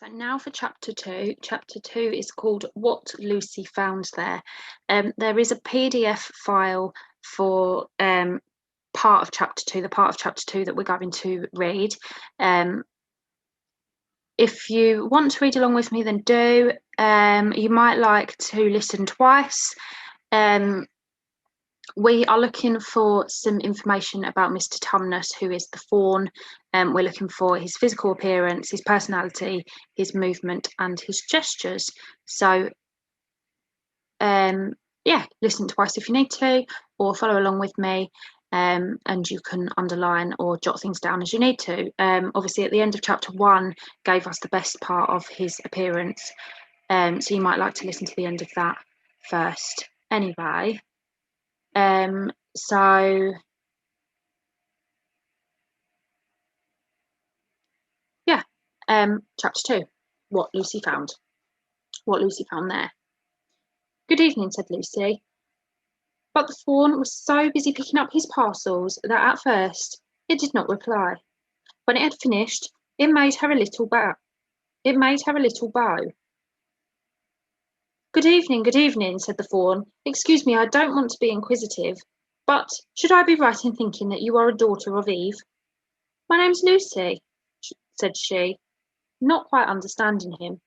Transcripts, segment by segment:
So now for chapter two. Chapter two is called What Lucy Found There. There is a PDF file for part of chapter two, the part of chapter two that we're going to read. If you want to read along with me, then do. You might like to listen twice. We are looking for some information about Mr. Tumnus, who is the fawn. We're looking for his physical appearance, his personality, his movement, and his gestures. So, yeah, listen twice if you need to, or follow along with me, and you can underline or jot things down as you need to. Obviously, at the end of chapter one, gave us the best part of his appearance. So you might like to listen to the end of that first. Anyway. So yeah, chapter two, what Lucy found. What Lucy found there. Good evening, said Lucy. But the fawn was so busy picking up his parcels that at first it did not reply. When it had finished, it made her a little bow. Good evening, said the fawn. Excuse me, I don't want to be inquisitive, but should I be right in thinking that you are a daughter of Eve? My name's Lucy, said she, not quite understanding him.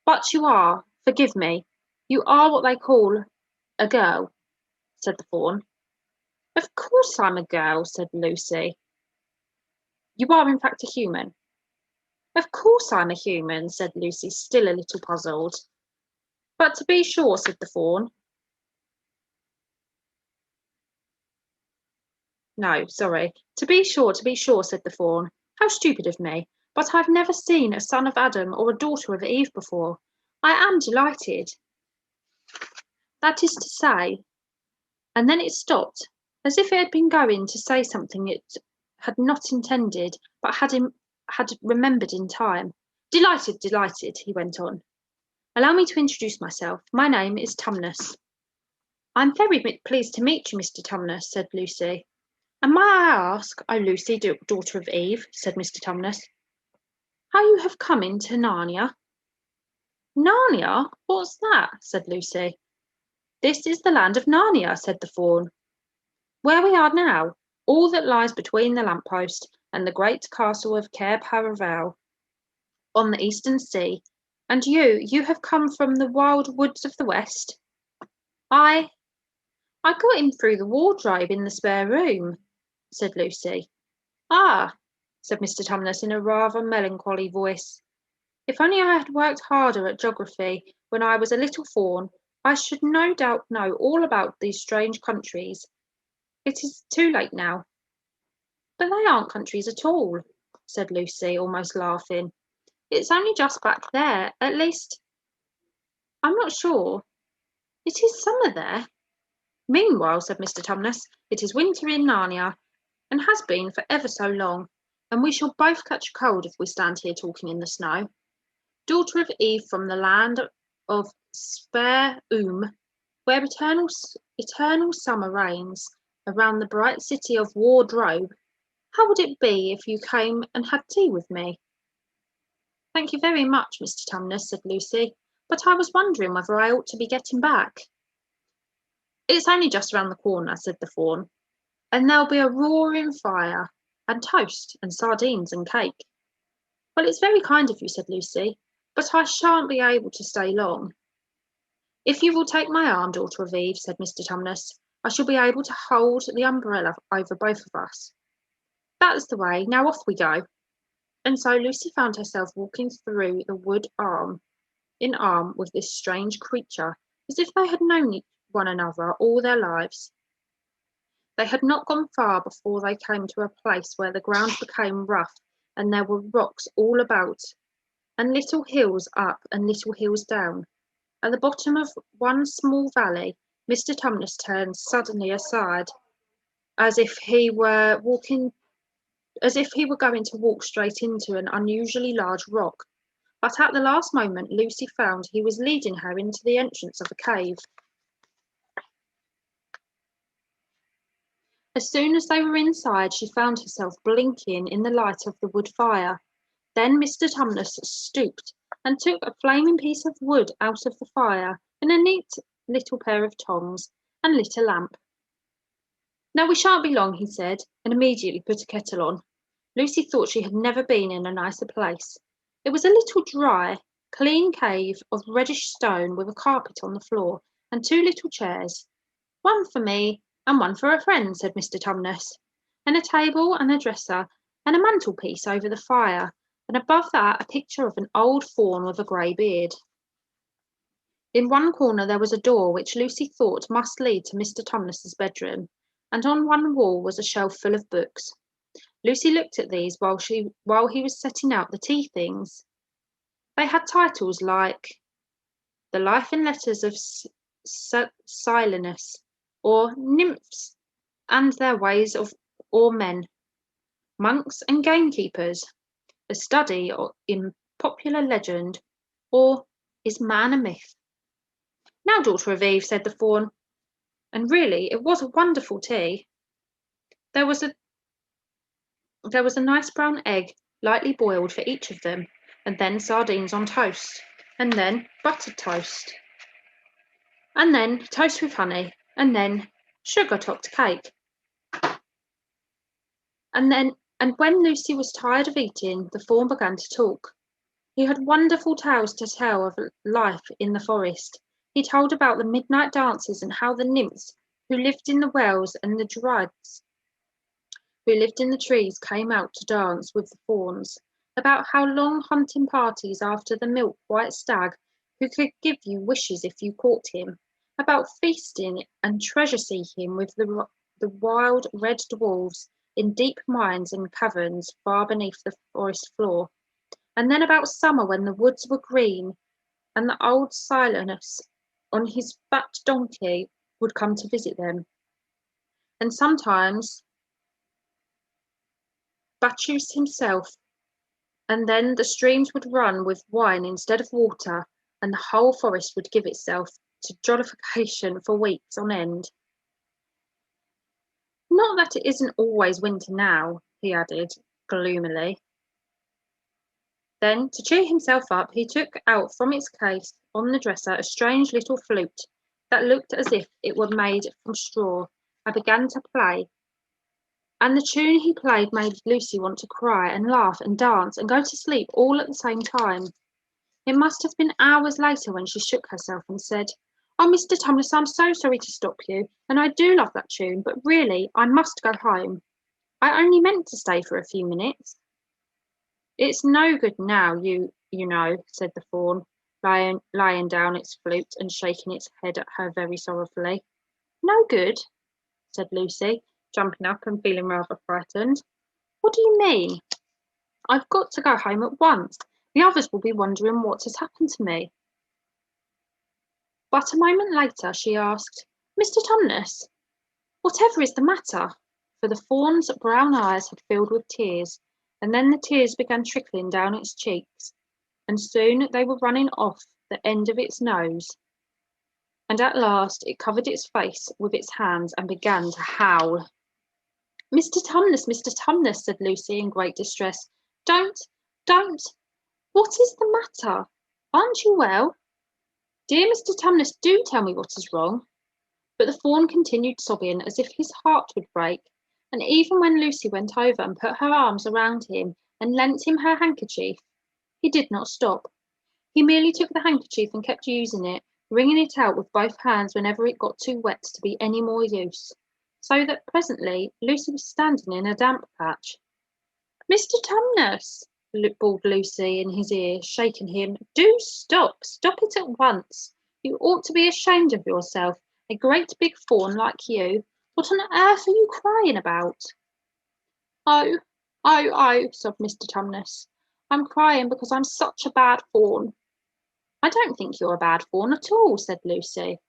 But you are, forgive me, you are what they call a girl, said the fawn. Of course I'm a girl, said Lucy. You are in fact a human. Of course I'm a human, said Lucy, still a little puzzled. But to be sure, said the fawn. No, sorry. To be sure, said the fawn. How stupid of me. But I've never seen a son of Adam or a daughter of Eve before. I am delighted. That is to say, and then it stopped, as if it had been going to say something it had not intended, but had remembered in time. Delighted, he went on. Allow me to introduce myself. My name is Tumnus. I'm very pleased to meet you, Mr. Tumnus, said Lucy. And may I ask, oh Lucy, daughter of Eve, said Mr. Tumnus, how you have come into Narnia? Narnia? What's that? said Lucy. This is the land of Narnia, said the fawn. Where we are now, all that lies between the lamppost and the great castle of Cair Paravel on the eastern sea. And you have come from the wild woods of the west? I got in through the wardrobe in the spare room, said Lucy. Ah, said Mr. Tumnus in a rather melancholy voice. If only I had worked harder at geography when I was a little fawn, I should no doubt know all about these strange countries. It is too late now. But they aren't countries at all, said Lucy, almost laughing. It's only just back there, at least. I'm not sure. It is summer there. Meanwhile, said Mr. Tumnus, it is winter in Narnia, and has been for ever so long, and we shall both catch a cold if we stand here talking in the snow. Daughter of Eve from the land of Spare where eternal summer reigns, around the bright city of Wardrobe, how would it be if you came and had tea with me? Thank you very much, Mr. Tumnus, said Lucy, but I was wondering whether I ought to be getting back. It's only just round the corner, said the fawn, and there'll be a roaring fire, and toast, and sardines, and cake. Well, it's very kind of you, said Lucy, but I shan't be able to stay long. If you will take my arm, daughter of Eve, said Mr. Tumnus, I shall be able to hold the umbrella over both of us. That's the way. Now off we go. And so Lucy found herself walking through the wood arm in arm with this strange creature, as if they had known one another all their lives. They had not gone far before they came to a place where the ground became rough and there were rocks all about, and little hills up and little hills down. At the bottom of one small valley, Mr. Tumnus turned suddenly aside, as if he were going to walk straight into an unusually large rock. But at the last moment, Lucy found he was leading her into the entrance of a cave. As soon as they were inside, she found herself blinking in the light of the wood fire. Then Mr. Tumnus stooped and took a flaming piece of wood out of the fire and a neat little pair of tongs and lit a lamp. "Now we shan't be long," he said, and immediately put a kettle on. Lucy thought she had never been in a nicer place. It was a little dry, clean cave of reddish stone with a carpet on the floor and two little chairs. "One for me and one for a friend," said Mr. Tumnus, "and a table and a dresser and a mantelpiece over the fire, and above that a picture of an old faun with a grey beard." In one corner there was a door which Lucy thought must lead to Mr. Tumnus's bedroom, and on one wall was a shelf full of books. Lucy looked at these while he was setting out the tea things. They had titles like "The Life and Letters of Silenus," or "Nymphs and Their Ways or Men," "Monks and Gamekeepers," "A Study in Popular Legend," or "Is Man a Myth?" "Now, Daughter of Eve," said the faun, and really it was a wonderful tea. There was a nice brown egg, lightly boiled, for each of them, and then sardines on toast, and then buttered toast, and then toast with honey, and then sugar-topped cake. And when Lucy was tired of eating, the faun began to talk. He had wonderful tales to tell of life in the forest. He told about the midnight dances and how the nymphs who lived in the wells and the dryads who lived in the trees came out to dance with the fauns, about how long hunting parties after the milk-white stag who could give you wishes if you caught him, about feasting and treasure-seeking with the wild red dwarfs in deep mines and caverns far beneath the forest floor, and then about summer when the woods were green and the old Silenus on his fat donkey would come to visit them, and sometimes Bacchus himself, and then the streams would run with wine instead of water, and the whole forest would give itself to jollification for weeks on end. "Not that it isn't always winter now," he added gloomily. Then, to cheer himself up, he took out from its case on the dresser a strange little flute that looked as if it were made from straw, and began to play. And the tune he played made Lucy want to cry and laugh and dance and go to sleep all at the same time. It must have been hours later when she shook herself and said, "Oh, Mr. Tumnus, I'm so sorry to stop you, and I do love that tune, but really I must go home. I only meant to stay for a few minutes." "It's no good now, you know," said the faun, laying down its flute and shaking its head at her very sorrowfully. "No good?" said Lucy, jumping up and feeling rather frightened. "What do you mean?" "I've got to go home at once. The others will be wondering what has happened to me." But a moment later she asked, "Mr. Tumnus, whatever is the matter?" For the faun's brown eyes had filled with tears, and then the tears began trickling down its cheeks, and soon they were running off the end of its nose, and at last it covered its face with its hands and began to howl. "Mr. Tumnus, Mr. Tumnus," said Lucy in great distress, don't, what is the matter? Aren't you well? Dear Mr. Tumnus, do tell me what is wrong." But the faun continued sobbing as if his heart would break, and even when Lucy went over and put her arms around him and lent him her handkerchief, he did not stop. He merely took the handkerchief and kept using it, wringing it out with both hands whenever it got too wet to be any more use, so that presently Lucy was standing in a damp patch. "Mr. Tumnus," bawled Lucy in his ear, shaking him, "do stop it at once. You ought to be ashamed of yourself, a great big faun like you. What on earth are you crying about?" "Oh, sobbed Mr. Tumnus. "I'm crying because I'm such a bad faun." "I don't think you're a bad faun at all," said Lucy.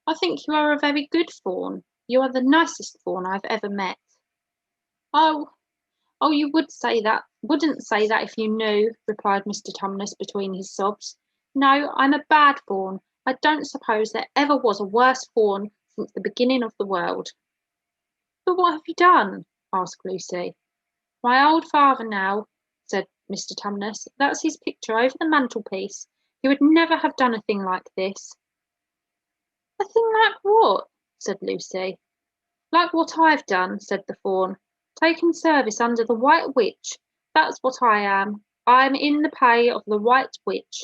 "I think you are a very good faun. You are the nicest faun I've ever met." "Oh, you wouldn't say that if you knew," replied Mr. Tumnus between his sobs. "No, I'm a bad faun. I don't suppose there ever was a worse faun since the beginning of the world." "But what have you done?" asked Lucy. "My old father now," said Mr. Tumnus. "That's his picture over the mantelpiece. He would never have done a thing like this." "A thing like what?" said Lucy. "Like what I've done," said the Fawn. "Taken service under the White Witch. That's what I am. I'm in the pay of the White Witch."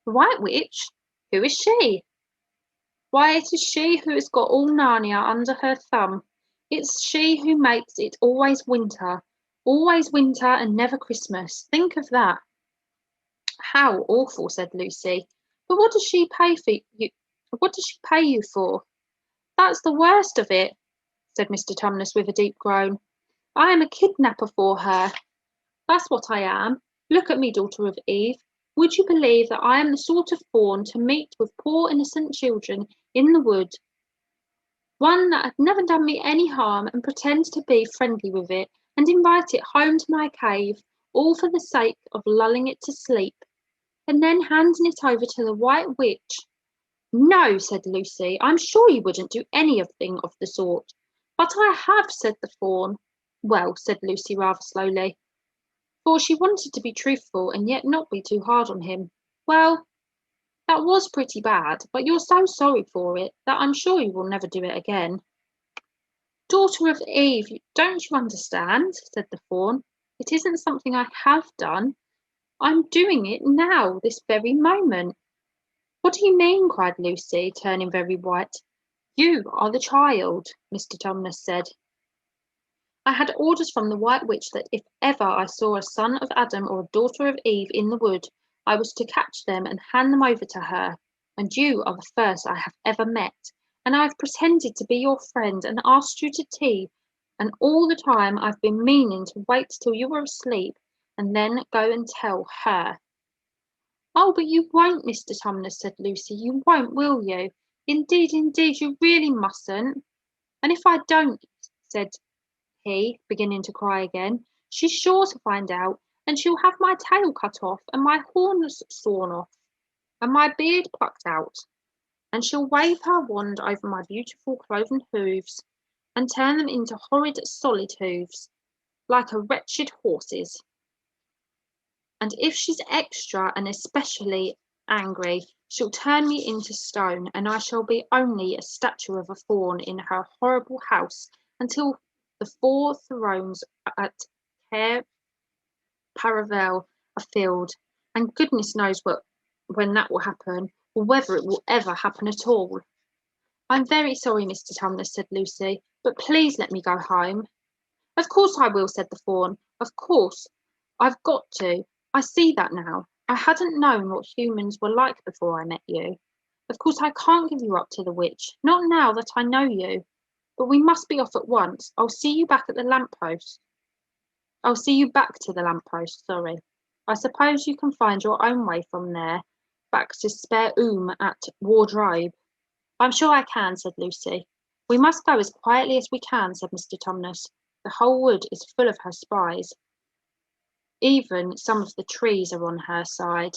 "The White Witch? Who is she?" "Why, it is she who has got all Narnia under her thumb. It's she who makes it always winter and never Christmas. Think of that." "How awful," said Lucy. "But what does she pay for you? What does she pay you for?" "That's the worst of it," said Mr. Tumnus with a deep groan. "I am a kidnapper for her. That's what I am. Look at me, daughter of Eve. Would you believe that I am the sort of Fawn to meet with poor innocent children in the wood, one that had never done me any harm, and pretend to be friendly with it, and invite it home to my cave, all for the sake of lulling it to sleep, and then handing it over to the White Witch?" "No," said Lucy, "I'm sure you wouldn't do anything of the sort." "But I have," said the Fawn. "Well," said Lucy rather slowly, for she wanted to be truthful and yet not be too hard on him. "Well, that was pretty bad, but you're so sorry for it that I'm sure you will never do it again." "Daughter of Eve, don't you understand?" said the Fawn. "It isn't something I have done. I'm doing it now, this very moment." "What do you mean?" cried Lucy, turning very white. "You are the child," Mr. Tumnus said. "I had orders from the White Witch that if ever I saw a son of Adam or a daughter of Eve in the wood, I was to catch them and hand them over to her. And you are the first I have ever met, and I have pretended to be your friend and asked you to tea, and all the time I've been meaning to wait till you were asleep and then go and tell her." "Oh, but you won't, Mr. Tumnus," said Lucy. "You won't, will you? Indeed, you really mustn't." "And if I don't," said he, beginning to cry again, "she's sure to find out, and she'll have my tail cut off, and my horns sawn off, and my beard plucked out, and she'll wave her wand over my beautiful cloven hooves, and turn them into horrid solid hooves, like a wretched horse's. And if she's extra and especially angry, she'll turn me into stone, and I shall be only a statue of a Fawn in her horrible house until the 4 thrones at Cair Paravel are filled. And goodness knows when that will happen, or whether it will ever happen at all." "I'm very sorry, Mr. Tumnus," said Lucy, "but please let me go home." "Of course I will," said the Fawn. "Of course. I've got to. I see that now. I hadn't known what humans were like before I met you. Of course I can't give you up to the witch, not now that I know you. But we must be off at once. I'll see you back to the lamppost, sorry. I suppose you can find your own way from there back to Spare at Wardrobe." "I'm sure I can," said Lucy. "We must go as quietly as we can," said Mr. Tumnus. "The whole wood is full of her spies. Even some of the trees are on her side."